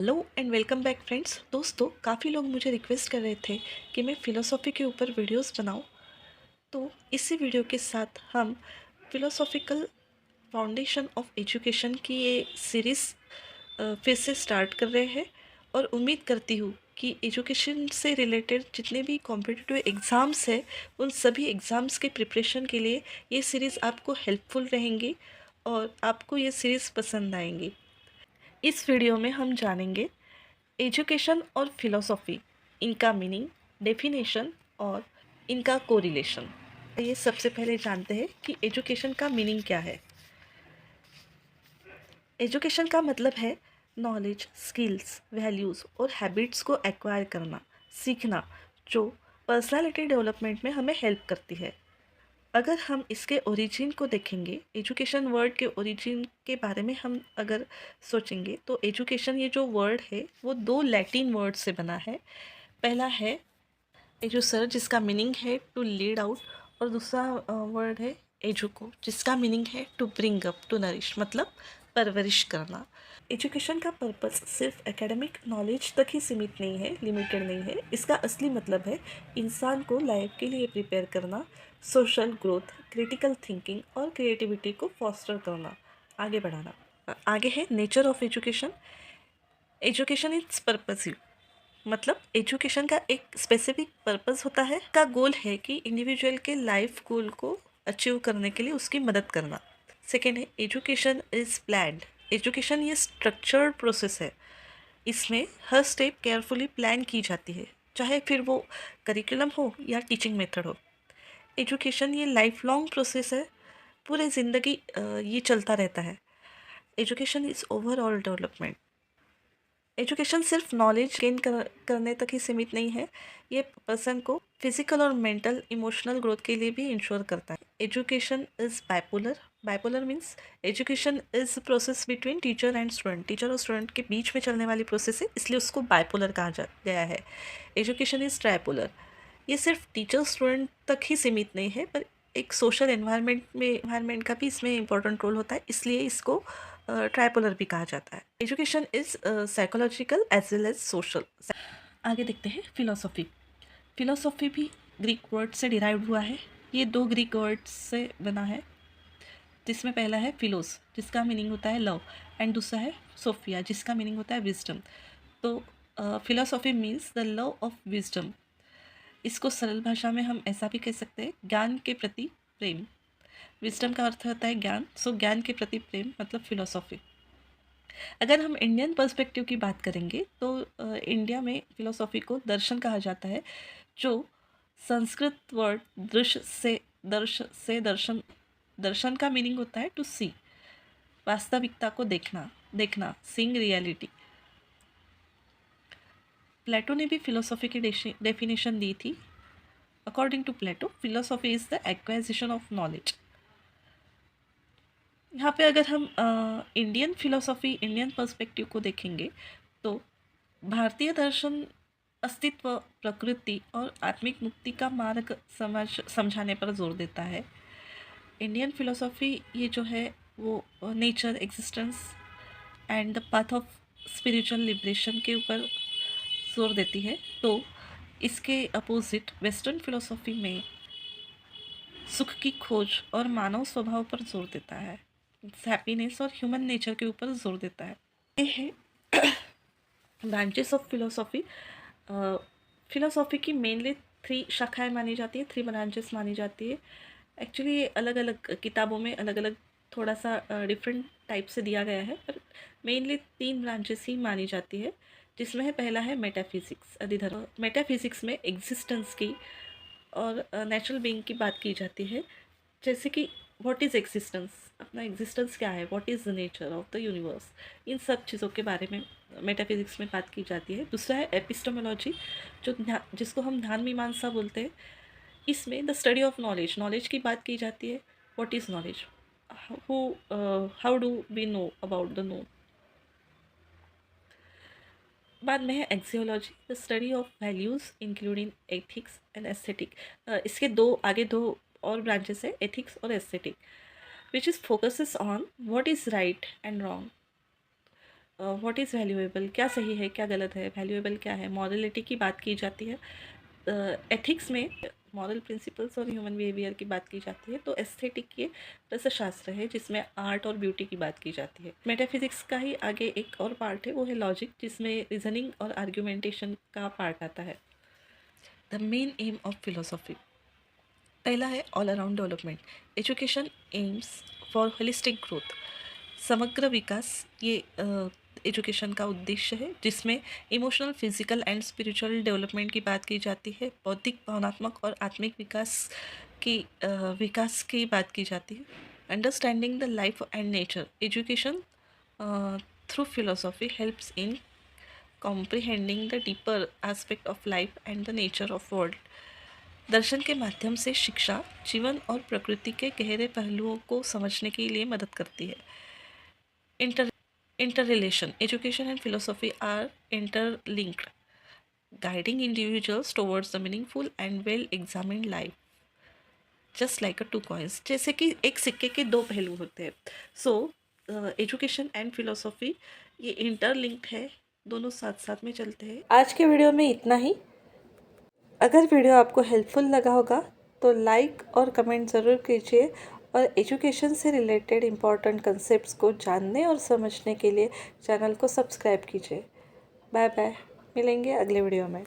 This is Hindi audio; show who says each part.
Speaker 1: Hello and welcome back friends. दोस्तों, काफ़ी लोग मुझे रिक्वेस्ट कर रहे थे कि मैं फ़िलोसॉफ़ी के ऊपर वीडियोस बनाऊं। तो इसी वीडियो के साथ हम फ़िलोसॉफ़िकल फाउंडेशन ऑफ एजुकेशन की ये सीरीज़ फिर से स्टार्ट कर रहे हैं। और उम्मीद करती हूँ कि एजुकेशन से रिलेटेड जितने भी कॉम्पिटिटिव एग्ज़ाम्स हैं उन सभी एग्ज़ाम्स के प्रिपरेशन के लिए ये सीरीज़ आपको हेल्पफुल रहेंगी और आपको ये सीरीज़ पसंद आएंगी। इस वीडियो में हम जानेंगे एजुकेशन और फिलॉसफी, इनका मीनिंग, डेफिनेशन और इनका कोरिलेशन। ये सबसे पहले जानते हैं कि एजुकेशन का मीनिंग क्या है। एजुकेशन का मतलब है नॉलेज, स्किल्स, वैल्यूज़ और हैबिट्स को एक्वायर करना, सीखना, जो पर्सनालिटी डेवलपमेंट में हमें हेल्प करती है। अगर हम इसके ओरिजिन को देखेंगे, एजुकेशन वर्ड के ओरिजिन के बारे में हम अगर सोचेंगे तो एजुकेशन ये जो वर्ड है वो दो लैटिन वर्ड से बना है। पहला है एजुसर जिसका मीनिंग है टू लीड आउट, और दूसरा वर्ड है एजुको जिसका मीनिंग है to bring up, to nourish, मतलब परवरिश करना। एजुकेशन का पर्पस सिर्फ एकेडमिक नॉलेज तक ही सीमित नहीं है, लिमिटेड नहीं है। इसका असली मतलब है इंसान को लाइफ के लिए प्रिपेयर करना, सोशल ग्रोथ, क्रिटिकल थिंकिंग और क्रिएटिविटी को फॉस्टर करना, आगे बढ़ाना। आगे है nature of education. Education is purposive, मतलब एजुकेशन का एक स्पेसिफिक पर्पस होता है। का गोल है कि इंडिविजुअल के लाइफ गोल को अचीव करने के लिए उसकी मदद करना। सेकेंड है एजुकेशन इज प्लान्ड। एजुकेशन ये स्ट्रक्चर्ड प्रोसेस है। इसमें हर स्टेप केयरफुली प्लान की जाती है, चाहे फिर वो करिकुलम हो या टीचिंग मेथड हो। एजुकेशन ये लाइफ लॉन्ग प्रोसेस है, पूरे ज़िंदगी ये चलता रहता है। Education is overall development. Education सिर्फ नॉलेज गेन करने तक ही सीमित नहीं है, ये पर्सन को फिजिकल और मेंटल इमोशनल ग्रोथ के लिए भी इंश्योर करता है। Education is bipolar. Bipolar means education is process between teacher and student. Teacher और स्टूडेंट के बीच में चलने वाली प्रोसेस है, इसलिए उसको बाइपोलर कहा जा गया है। Education is tripolar. ये सिर्फ टीचर स्टूडेंट तक ही सीमित नहीं है, पर एक सोशल एनवायरनमेंट का भी इसमें इंपॉर्टेंट रोल होता है, इसलिए इसको ट्राइपोलर भी कहा जाता है। Education is psychological as well as social. आगे देखते हैं फिलोसॉफी। फिलोसॉफी भी ग्रीक वर्ड से डिराइव हुआ है। ये दो ग्रीक वर्ड्स से बना है, जिसमें पहला है फिलोस जिसका मीनिंग होता है लव, एंड दूसरा है सोफिया जिसका मीनिंग होता है विजडम। तो philosophy means the love of wisdom. इसको सरल भाषा में हम ऐसा भी कह सकते हैं, ज्ञान के प्रति प्रेम। विजडम का अर्थ होता है ज्ञान, सो ज्ञान के प्रति प्रेम मतलब फिलोसॉफी। अगर हम इंडियन पर्सपेक्टिव की बात करेंगे तो इंडिया में फिलोसॉफी को दर्शन कहा जाता है, जो संस्कृत वर्ड दर्शन। दर्शन का मीनिंग होता है टू सी, वास्तविकता को देखना सीइंग रियलिटी। प्लेटो ने भी फिलोसॉफी की डेफिनेशन दी थी। According to Plato, philosophy is the acquisition of knowledge. यहाँ पे अगर हम इंडियन फिलोसॉफी, इंडियन पर्सपेक्टिव को देखेंगे तो भारतीय दर्शन अस्तित्व, प्रकृति और आत्मिक मुक्ति का मार्ग समझाने पर जोर देता है। इंडियन फिलोसॉफी ये जो है वो nature, existence and the path of spiritual liberation के ऊपर जोर देती है। तो इसके अपोजिट वेस्टर्न फिलोसॉफी में सुख की खोज और मानव स्वभाव पर जोर देता है, हैप्पीनेस और ह्यूमन नेचर के ऊपर जोर देता है। ये है ब्रांचेस ऑफ फिलोसॉफी। फिलोसॉफी की मेनली थ्री शाखाएं मानी जाती है, थ्री ब्रांचेस मानी जाती है। एक्चुअली ये अलग अलग किताबों में अलग अलग थोड़ा सा डिफरेंट टाइप से दिया गया है, पर मेनली तीन ब्रांचेस ही मानी जाती है, जिसमें है पहला है मेटाफिजिक्स, अधिधर्म। मेटाफिजिक्स में एग्जिस्टेंस की और नेचुरल बीइंग की बात की जाती है, जैसे कि व्हाट इज़ एग्जिस्टेंस, अपना एग्जिस्टेंस क्या है, what is the nature of the universe, इन सब चीज़ों के बारे में मेटाफिजिक्स में बात की जाती है। दूसरा है एपिस्टेमोलॉजी, जिसको हम ध्यान मीमांसा बोलते हैं। इसमें the study of knowledge, knowledge की बात की जाती है। What is knowledge, how do we know about the know. बाद में है axiology, the study of values including ethics and aesthetic. इसके आगे दो और ब्रांचेस है, एथिक्स और aesthetic, which is focuses on what is right and wrong. What is valuable, क्या सही है क्या गलत है, वैल्यूएबल क्या है, मॉरलिटी की बात की जाती है। एथिक्स में मॉरल प्रिंसिपल्स और ह्यूमन बिहेवियर की बात की जाती है। तो एस्थेटिक ये रसशास्त्र है जिसमें आर्ट और ब्यूटी की बात की जाती है। मेटाफिजिक्स का ही आगे एक और पार्ट है, वो है लॉजिक, जिसमें रीजनिंग और आर्ग्यूमेंटेशन का पार्ट आता है। The main M of philosophy, पहला है all around development. Education AIIMS for holistic growth, समग्र विकास ये एजुकेशन का उद्देश्य है, जिसमें emotional, physical and spiritual development की बात की जाती है। बौद्धिक, भावनात्मक और आत्मिक की विकास की बात की जाती है। Understanding the life and nature, education through philosophy helps in comprehending the deeper aspect of life and the nature of world. दर्शन के माध्यम से शिक्षा जीवन और प्रकृति के गहरे पहलुओं को समझने के लिए मदद करती है। Inter interrelation, education and philosophy are interlinked, guiding individuals towards the meaningful and well examined life, just like a two coins, जैसे कि एक सिक्के के दो पहलू होते हैं। सो एजुकेशन एंड फिलोसॉफी ये इंटरलिंक्ड है, दोनों साथ साथ में चलते हैं। आज के वीडियो में इतना ही। अगर वीडियो आपको हेल्पफुल लगा होगा तो लाइक और कमेंट ज़रूर कीजिए, और एजुकेशन से रिलेटेड इम्पॉर्टेंट कंसेप्ट्स को जानने और समझने के लिए चैनल को सब्सक्राइब कीजिए। बाय बाय, मिलेंगे अगले वीडियो में।